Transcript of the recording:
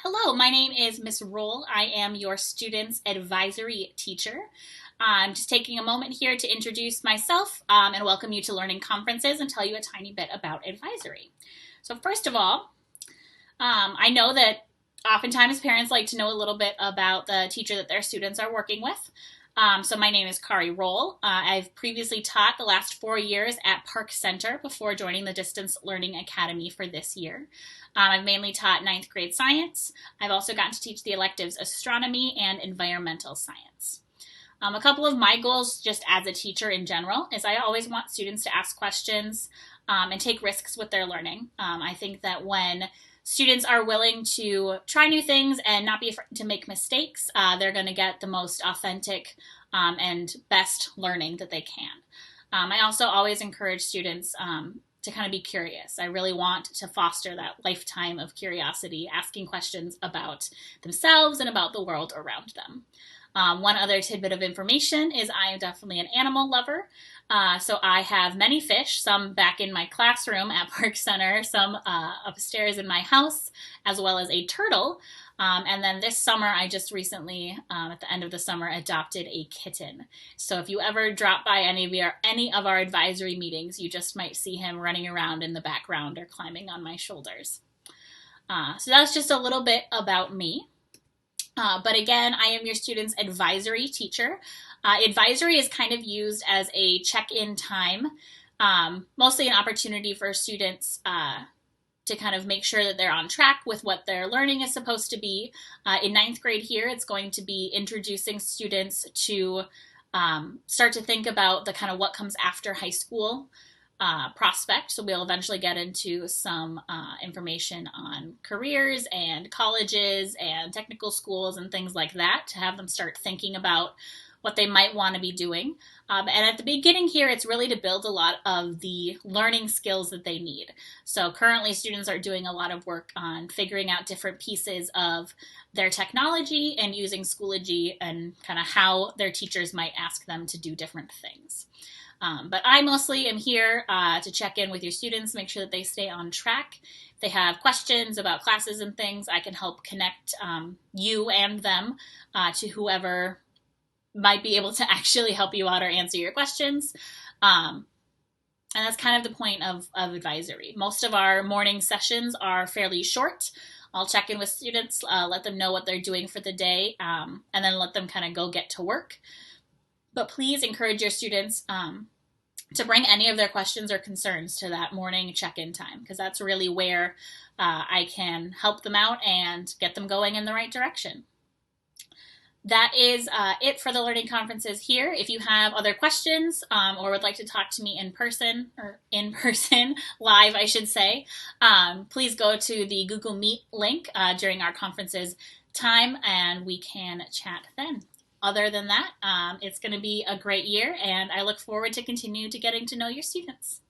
Hello, my name is Miss Roll. I am your student's advisory teacher. I'm just taking a moment here to introduce myself and welcome you to Learning Conferences and tell you a tiny bit about advisory. So, first of all, I know that oftentimes parents like to know a little bit about the teacher that their students are working with. So my name is Kari Roll. I've previously taught the last 4 years at Park Center before joining the Distance Learning Academy for this year. I've mainly taught ninth grade science. I've also gotten to teach the electives astronomy and environmental science. A couple of my goals, just as a teacher in general, is I always want students to ask questions and take risks with their learning. I think that when students are willing to try new things and not be afraid to make mistakes, they're going to get the most authentic and best learning that they can. I also always encourage students to kind of be curious. I really want to foster that lifetime of curiosity, asking questions about themselves and about the world around them. One other tidbit of information is I am definitely an animal lover. So I have many fish, some back in my classroom at Park Center, some upstairs in my house, as well as a turtle. And then this summer, I just recently, at the end of the summer, adopted a kitten. So if you ever drop by any of our advisory meetings, you just might see him running around in the background or climbing on my shoulders. So that's just a little bit about me. But again, I am your student's advisory teacher. Advisory is kind of used as a check-in time, mostly an opportunity for students to kind of make sure that they're on track with what their learning is supposed to be. In ninth grade here, it's going to be introducing students to start to think about the kind of what comes after high school prospect. So we'll eventually get into some information on careers and colleges and technical schools and things like that to have them start thinking about what they might want to be doing. And at the beginning here, it's really to build a lot of the learning skills that they need. So currently students are doing a lot of work on figuring out different pieces of their technology and using Schoology and kind of how their teachers might ask them to do different things. But I mostly am here to check in with your students, make sure that they stay on track. If they have questions about classes and things, I can help connect you and them to whoever might be able to actually help you out or answer your questions. And that's kind of the point of advisory. Most of our morning sessions are fairly short. I'll check in with students, let them know what they're doing for the day, and then let them kind of go get to work. But please encourage your students to bring any of their questions or concerns to that morning check-in time, because that's really where I can help them out and get them going in the right direction. That is it for the learning conferences here. If you have other questions or would like to talk to me in person, live, I should say, please go to the Google Meet link during our conferences time and we can chat then. Other than that, it's going to be a great year, and I look forward to continue to getting to know your students.